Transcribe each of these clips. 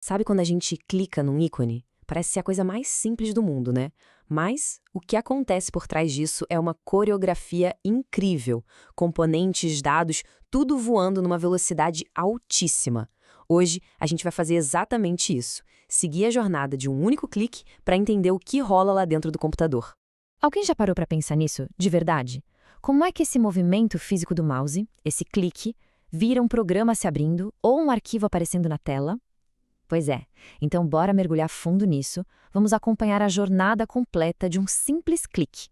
Sabe quando a gente clica num ícone? Parece ser a coisa mais simples do mundo, né? Mas o que acontece por trás disso é uma coreografia incrível, componentes, dados, tudo voando numa velocidade altíssima. Hoje a gente vai fazer exatamente isso, seguir a jornada de um único clique para entender o que rola lá dentro do computador. Alguém já parou para pensar nisso, de verdade? Como é que esse movimento físico do mouse, esse clique, vira um programa se abrindo ou um arquivo aparecendo na tela? Pois é, então bora mergulhar fundo nisso, vamos acompanhar a jornada completa de um simples clique.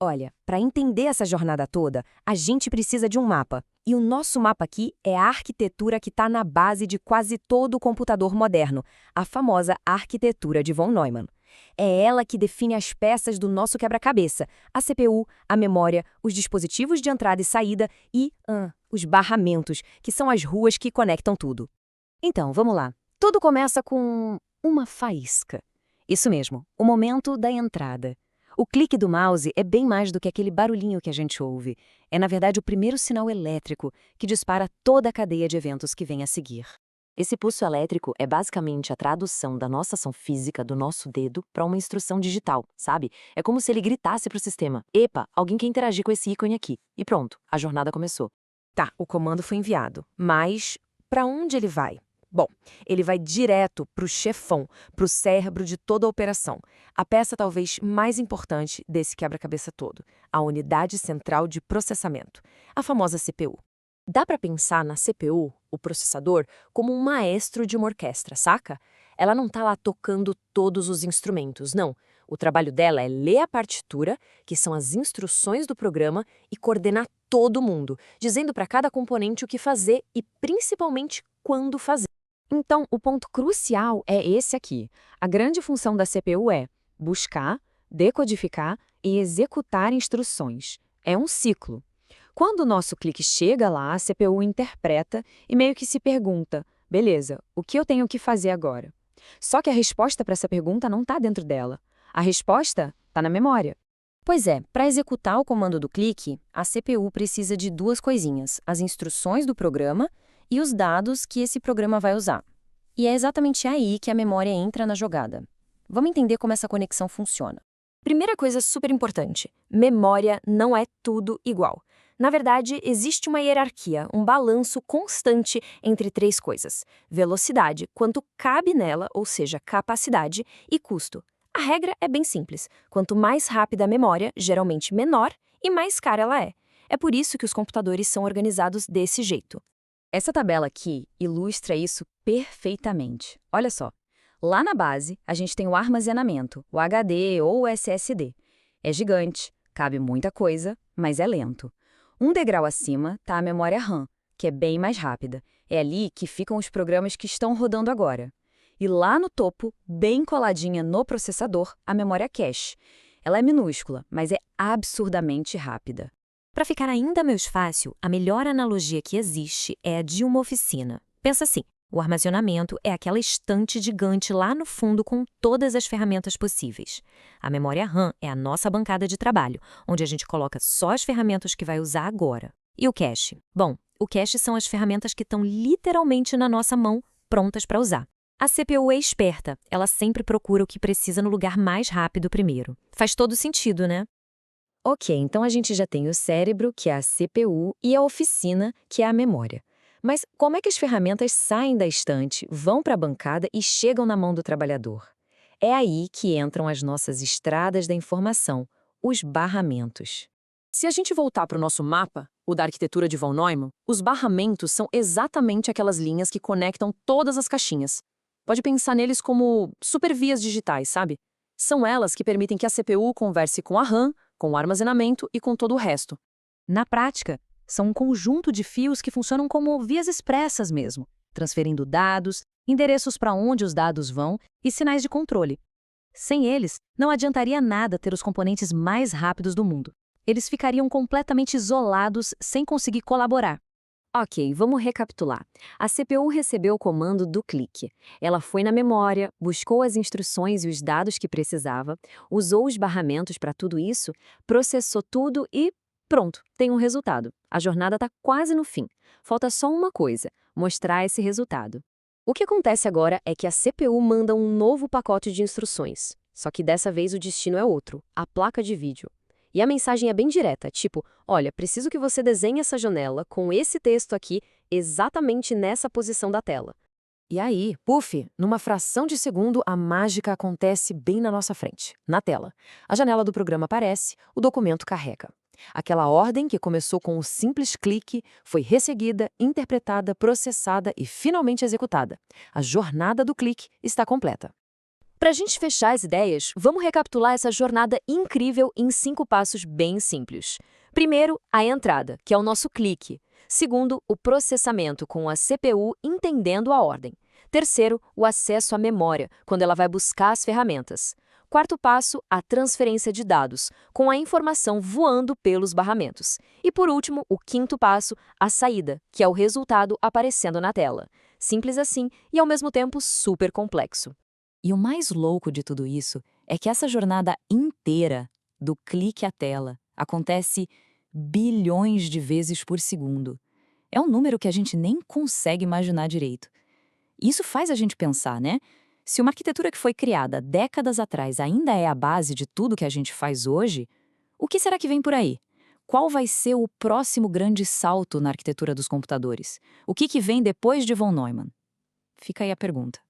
Olha, para entender essa jornada toda, a gente precisa de um mapa. E o nosso mapa aqui é a arquitetura que está na base de quase todo o computador moderno, a famosa arquitetura de von Neumann. É ela que define as peças do nosso quebra-cabeça, a CPU, a memória, os dispositivos de entrada e saída e, os barramentos, que são as ruas que conectam tudo. Então, vamos lá. Tudo começa com uma faísca. Isso mesmo, o momento da entrada. O clique do mouse é bem mais do que aquele barulhinho que a gente ouve. É, na verdade, o primeiro sinal elétrico que dispara toda a cadeia de eventos que vem a seguir. Esse pulso elétrico é basicamente a tradução da nossa ação física do nosso dedo para uma instrução digital, sabe? É como se ele gritasse para o sistema: "Epa, alguém quer interagir com esse ícone aqui." E pronto, a jornada começou. Tá, o comando foi enviado, mas para onde ele vai? Bom, ele vai direto para o chefão, para o cérebro de toda a operação, a peça talvez mais importante desse quebra-cabeça todo, a unidade central de processamento, a famosa CPU. Dá para pensar na CPU, o processador, como um maestro de uma orquestra, saca? Ela não está lá tocando todos os instrumentos, não. O trabalho dela é ler a partitura, que são as instruções do programa, e coordenar todo mundo, dizendo para cada componente o que fazer e principalmente quando fazer. Então, o ponto crucial é esse aqui. A grande função da CPU é buscar, decodificar e executar instruções. É um ciclo. Quando o nosso clique chega lá, a CPU interpreta e meio que se pergunta: beleza, o que eu tenho que fazer agora? Só que a resposta para essa pergunta não está dentro dela. A resposta está na memória. Pois é, para executar o comando do clique, a CPU precisa de duas coisinhas: as instruções do programa e os dados que esse programa vai usar. E é exatamente aí que a memória entra na jogada. Vamos entender como essa conexão funciona. Primeira coisa super importante: memória não é tudo igual. Na verdade, existe uma hierarquia, um balanço constante entre três coisas: velocidade, quanto cabe nela, ou seja, capacidade, e custo. A regra é bem simples: quanto mais rápida a memória, geralmente menor, e mais cara ela é. É por isso que os computadores são organizados desse jeito. Essa tabela aqui ilustra isso perfeitamente. Olha só. Lá na base, a gente tem o armazenamento, o HD ou o SSD. É gigante, cabe muita coisa, mas é lento. Um degrau acima está a memória RAM, que é bem mais rápida. É ali que ficam os programas que estão rodando agora. E lá no topo, bem coladinha no processador, a memória cache. Ela é minúscula, mas é absurdamente rápida. Para ficar ainda mais fácil, a melhor analogia que existe é a de uma oficina. Pensa assim: o armazenamento é aquela estante gigante lá no fundo com todas as ferramentas possíveis. A memória RAM é a nossa bancada de trabalho, onde a gente coloca só as ferramentas que vai usar agora. E o cache? Bom, o cache são as ferramentas que estão literalmente na nossa mão, prontas para usar. A CPU é esperta, ela sempre procura o que precisa no lugar mais rápido primeiro. Faz todo sentido, né? Ok, então a gente já tem o cérebro, que é a CPU, e a oficina, que é a memória. Mas como é que as ferramentas saem da estante, vão para a bancada e chegam na mão do trabalhador? É aí que entram as nossas estradas da informação, os barramentos. Se a gente voltar para o nosso mapa, o da arquitetura de von Neumann, os barramentos são exatamente aquelas linhas que conectam todas as caixinhas. Pode pensar neles como supervias digitais, sabe? São elas que permitem que a CPU converse com a RAM, com o armazenamento e com todo o resto. Na prática, são um conjunto de fios que funcionam como vias expressas mesmo, transferindo dados, endereços para onde os dados vão e sinais de controle. Sem eles, não adiantaria nada ter os componentes mais rápidos do mundo. Eles ficariam completamente isolados, sem conseguir colaborar. Ok, vamos recapitular. A CPU recebeu o comando do clique. Ela foi na memória, buscou as instruções e os dados que precisava, usou os barramentos para tudo isso, processou tudo e pronto, tem um resultado. A jornada está quase no fim. Falta só uma coisa: mostrar esse resultado. O que acontece agora é que a CPU manda um novo pacote de instruções. Só que dessa vez o destino é outro, a placa de vídeo. E a mensagem é bem direta, tipo, olha, preciso que você desenhe essa janela com esse texto aqui exatamente nessa posição da tela. E aí, puf, numa fração de segundo, a mágica acontece bem na nossa frente, na tela. A janela do programa aparece, o documento carrega. Aquela ordem que começou com um simples clique foi resseguida, interpretada, processada e finalmente executada. A jornada do clique está completa. Para a gente fechar as ideias, vamos recapitular essa jornada incrível em 5 passos bem simples. Primeiro, a entrada, que é o nosso clique. Segundo, o processamento, com a CPU entendendo a ordem. Terceiro, o acesso à memória, quando ela vai buscar as ferramentas. Quarto passo, a transferência de dados, com a informação voando pelos barramentos. E por último, o quinto passo, a saída, que é o resultado aparecendo na tela. Simples assim e ao mesmo tempo super complexo. E o mais louco de tudo isso é que essa jornada inteira, do clique à tela, acontece bilhões de vezes por segundo. É um número que a gente nem consegue imaginar direito. Isso faz a gente pensar, né? Se uma arquitetura que foi criada décadas atrás ainda é a base de tudo que a gente faz hoje, o que será que vem por aí? Qual vai ser o próximo grande salto na arquitetura dos computadores? O que vem depois de von Neumann? Fica aí a pergunta.